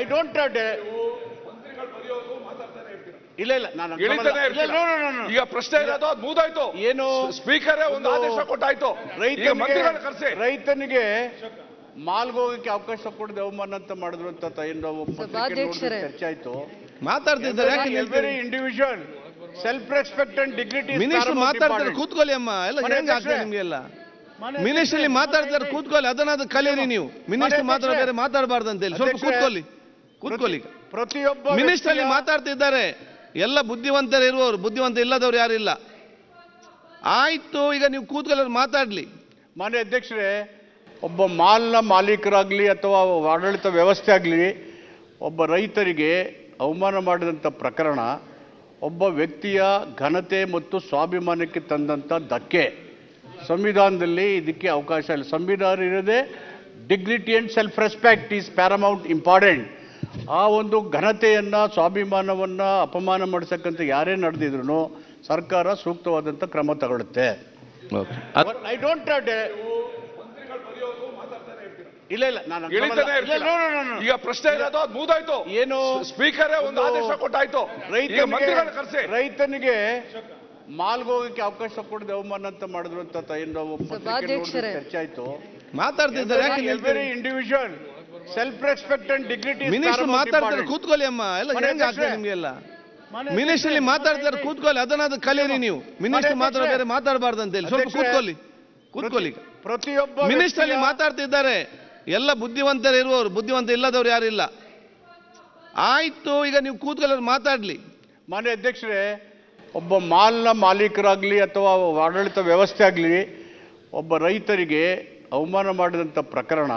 I don't ಇಲ್ಲ ಇಲ್ಲ ನಾನು ಇಳಿತಾನೆ ಇರ್ತೀರ. ಈಗ ಪ್ರಶ್ನೆ ಇರೋದು ಅದು ಮುಗ್ದಾಯ್ತು. ಏನು ಸ್ಪೀಕರ್ ಒಂದು ಆದೇಶ ಕೊಟ್ಟಾಯ್ತು. ಈಗ ಮಂತ್ರಿಗಳನ್ನ ಕರೆಸಿ. ರೈತನಿಗೆ ಮಾಲ್ಗೋಗಕ್ಕೆ ಅವಕಾಶ ಕೊಡದೆ ಅವಮಾನ ಅಂತ ಮಾಡಿದ್ರು ಅಂತ ಚರ್ಚೆ ಆಯ್ತು. ಮಾತಾಡ್ತಿದ್ದಾರೆ very individual self respect and dignity. Minister ಮಾತಾಡ್ತಾರೆ, ಕೂತ್ಕೊಳ್ಳಿ ಅಮ್ಮ. ಎಲ್ಲ ಹೆಂಗ್ ಆಗ್ತದೆ ನಿಮ್ಗೆಲ್ಲ? ಮಿನಿಸ್ಟರ್ ಮಾತಾಡ್ತಾರೆ, ಕೂತ್ಕೊಳ್ಳಿ. ಅದನ್ನ ಕಲೀರಿ ನೀವು. ಮಿನಿಸ್ಟರ್ ಮಾತ್ರ ಬೇರೆ ಮಾತಾಡಬಾರ್ದು ಅಂತ ಹೇಳಿ ಸ್ವಲ್ಪ ಕೂತ್ಕೊಳ್ಳಿ. ಕೂತ್ಕೊಳ್ಳಿ. ಪ್ರತಿಯೊಬ್ಬ ಮಿನಿಸ್ಟರ್ ಮಾತಾಡ್ತಿದ್ದಾರೆ. ಎಲ್ಲ ಬುದ್ಧಿವಂತರು ಇರುವವರು, ಬುದ್ಧಿವಂತ ಇಲ್ಲದವ್ರು ಯಾರಿಲ್ಲ. ಆಯ್ತು, ಈಗ ನೀವು ಕೂತ್ಕೊಳ್ಳೋರು ಮಾತಾಡ್ಲಿ. ಮಾನ್ಯ ಅಧ್ಯಕ್ಷರೇ, ಒಬ್ಬ ಮಾಲ್ನ ಮಾಲೀಕರಾಗ್ಲಿ ಅಥವಾ ಆಡಳಿತ ವ್ಯವಸ್ಥೆ ಆಗಲಿ ಒಬ್ಬ ರೈತರಿಗೆ ಅವಮಾನ ಮಾಡಿದಂಥ ಪ್ರಕರಣ ಒಬ್ಬ ವ್ಯಕ್ತಿಯ ಘನತೆ ಮತ್ತು ಸ್ವಾಭಿಮಾನಕ್ಕೆ ತಂದಂಥ ಧಕ್ಕೆ. ಸಂವಿಧಾನದಲ್ಲಿ ಇದಕ್ಕೆ ಅವಕಾಶ ಇಲ್ಲ. ಸಂವಿಧಾನ ಇರೋದೇ dignity and self respect is paramount important. ಆ ಒಂದು ಘನತೆಯನ್ನು, ಸ್ವಾಭಿಮಾನವನ್ನು ಅಪಮಾನ ಮಾಡಿಸಕ್ಕಂತ ಯಾರೇ ನಡೆದಿದ್ರು ಸರ್ಕಾರ ಸೂಕ್ತವಾದಂಥ ಕ್ರಮ ತಗೊಳುತ್ತೆ. ಐ ಡೋಂಟ್ ಇಲ್ಲ ಇಲ್ಲ ನಾನು ಇಳಿತಾನೆ ಇರ್ತೀರ. ಈಗ ಪ್ರಶ್ನೆ ಇರೋದು ಅದು ಮುಗ್ದಾಯ್ತು. ಏನು ಸ್ಪೀಕರ್ ಒಂದು ಆದೇಶ ಕೊಟ್ಟಾಯ್ತು. ಈಗ ಮಂತ್ರಿಗಳನ್ನ ಕರೆಸಿ. ರೈತನಿಗೆ ಮಾಲ್ಗೋಗಕ್ಕೆ ಅವಕಾಶ ಕೊಡದೆ ಅವಮಾನ ಅಂತ ಮಾಡಿದ್ರು ಅಂತ ಚರ್ಚೆ ಆಯ್ತು. ಮಾತಾಡ್ತಿದ್ದಾರೆ, very individual self respect and dignity. Minister ಮಾತಾಡ್ತಾರೆ, ಕೂತ್ಕೊಳ್ಳಿ ಅಮ್ಮ. ಎಲ್ಲ ಹೆಂಗ್ ಆಗ್ತದೆ ನಿಮ್ಗೆಲ್ಲ? ಮಿನಿಸ್ಟರ್ ಮಾತಾಡ್ತಾರೆ, ಕೂತ್ಕೊಳ್ಳಿ. ಅದನ್ನ ಕಲೀರಿ ನೀವು. ಮಿನಿಸ್ಟರ್ ಮಾತ್ರ ಬೇರೆ ಮಾತಾಡಬಾರ್ದು ಅಂತ ಹೇಳಿ ಸ್ವಲ್ಪ ಕೂತ್ಕೊಳ್ಳಿ. ಕೂತ್ಕೊಳ್ಳಿ. ಪ್ರತಿಯೊಬ್ಬ ಮಿನಿಸ್ಟರ್ ಮಾತಾಡ್ತಿದ್ದಾರೆ. ಎಲ್ಲ ಬುದ್ಧಿವಂತರು ಇರುವವರು, ಬುದ್ಧಿವಂತ ಇಲ್ಲದವ್ರು ಯಾರಿಲ್ಲ. ಆಯ್ತು, ಈಗ ನೀವು ಕೂತ್ಕೊಳ್ಳೋರು ಮಾತಾಡ್ಲಿ. ಮಾನ್ಯ ಅಧ್ಯಕ್ಷರೇ, ಒಬ್ಬ ಮಾಲ್ನ ಮಾಲೀಕರಾಗ್ಲಿ ಅಥವಾ ಆಡಳಿತ ವ್ಯವಸ್ಥೆ ಆಗಲಿ ಒಬ್ಬ ರೈತರಿಗೆ ಅವಮಾನ ಮಾಡಿದಂಥ ಪ್ರಕರಣ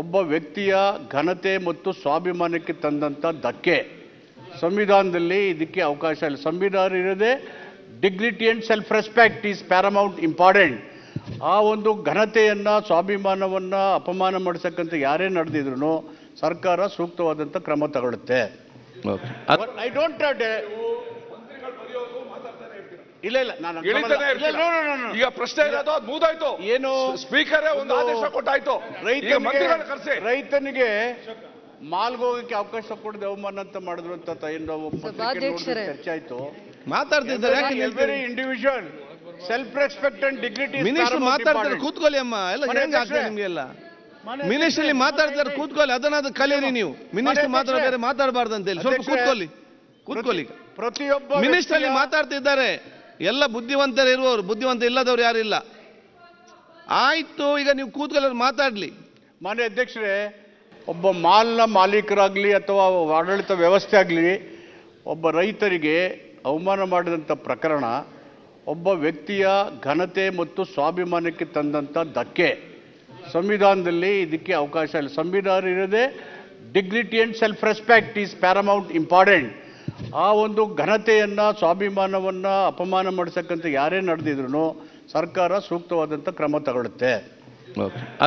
ಒಬ್ಬ ವ್ಯಕ್ತಿಯ ಘನತೆ ಮತ್ತು ಸ್ವಾಭಿಮಾನಕ್ಕೆ ತಂದಂಥ ಧಕ್ಕೆ. ಸಂವಿಧಾನದಲ್ಲಿ ಇದಕ್ಕೆ ಅವಕಾಶ ಇಲ್ಲ. ಸಂವಿಧಾನ ಇರೋದೇ dignity and self respect is paramount important. ಆ ಒಂದು ಘನತೆಯನ್ನು, ಸ್ವಾಭಿಮಾನವನ್ನು ಅಪಮಾನ ಮಾಡಿಸಕ್ಕಂತ ಯಾರೇ ನಡೆದಿದ್ರು ಸರ್ಕಾರ ಸೂಕ್ತವಾದಂಥ ಕ್ರಮ ತಗೊಳುತ್ತೆ. ಐ ಡೋಂಟ್ ಇಲ್ಲ ಇಲ್ಲ ನಾನು ಇಳಿತಾನೆ ಇರ್ತೀರ. ಈಗ ಪ್ರಶ್ನೆ ಇರೋದು ಅದು ಮುಗ್ದಾಯ್ತು. ಏನು ಸ್ಪೀಕರ್ ಒಂದು ಆದೇಶ ಕೊಟ್ಟಾಯ್ತು. ಈಗ ಮಂತ್ರಿಗಳನ್ನ ಕರೆಸಿ. ರೈತನಿಗೆ ಮಾಲ್ಗೋಗಕ್ಕೆ ಅವಕಾಶ ಕೊಡದೆ ಅವಮಾನ ಅಂತ ಮಾಡಿದ್ರು ಅಂತ ಚರ್ಚೆ ಆಯ್ತು. ಮಾತಾಡ್ತಿದ್ದಾರೆ, very individual self respect and dignity. Minister ಮಾತಾಡ್ತಾರೆ, ಕೂತ್ಕೊಳ್ಳಿ ಅಮ್ಮ. ಎಲ್ಲ ಹೆಂಗ್ ಆಗ್ತದೆ ನಿಮ್ಗೆಲ್ಲ? ಮಿನಿಸ್ಟರ್ ಮಾತಾಡ್ತಾರೆ, ಕೂತ್ಕೊಳ್ಳಿ. ಅದನ್ನ ಕಲೀರಿ ನೀವು. ಮಿನಿಸ್ಟರ್ ಮಾತ್ರ ಬೇರೆ ಮಾತಾಡಬಾರ್ದು ಅಂತ ಹೇಳಿ ಸ್ವಲ್ಪ ಕೂತ್ಕೊಳ್ಳಿ. ಕೂತ್ಕೊಳ್ಳಿ. ಪ್ರತಿಯೊಬ್ಬ ಮಿನಿಸ್ಟರ್ ಮಾತಾಡ್ತಿದ್ದಾರೆ. ಎಲ್ಲ ಬುದ್ಧಿವಂತರು ಇರುವವರು, ಬುದ್ಧಿವಂತ ಇಲ್ಲದವ್ರು ಯಾರಿಲ್ಲ. ಆಯ್ತು, ಈಗ ನೀವು ಕೂತ್ಕೊಳ್ಳೋರು ಮಾತಾಡ್ಲಿ. ಮಾನ್ಯ ಅಧ್ಯಕ್ಷರೇ, ಒಬ್ಬ ಮಾಲ್ನ ಮಾಲೀಕರಾಗ್ಲಿ ಅಥವಾ ಆಡಳಿತ ವ್ಯವಸ್ಥೆ ಆಗಲಿ ಒಬ್ಬ ರೈತರಿಗೆ ಅವಮಾನ ಮಾಡಿದಂಥ ಪ್ರಕರಣ ಒಬ್ಬ ವ್ಯಕ್ತಿಯ ಘನತೆ ಮತ್ತು ಸ್ವಾಭಿಮಾನಕ್ಕೆ ತಂದಂಥ ಧಕ್ಕೆ. ಸಂವಿಧಾನದಲ್ಲಿ ಇದಕ್ಕೆ ಅವಕಾಶ ಇಲ್ಲ. ಸಂವಿಧಾನ ಇರೋದೇ dignity and self respect is paramount important. ಆ ಒಂದು ಘನತೆಯನ್ನು, ಸ್ವಾಭಿಮಾನವನ್ನು ಅಪಮಾನ ಮಾಡಿಸಕ್ಕಂತ ಯಾರೇ ನಡೆದಿದ್ರು ಸರ್ಕಾರ ಸೂಕ್ತವಾದಂಥ ಕ್ರಮ ತಗೊಳುತ್ತೆ.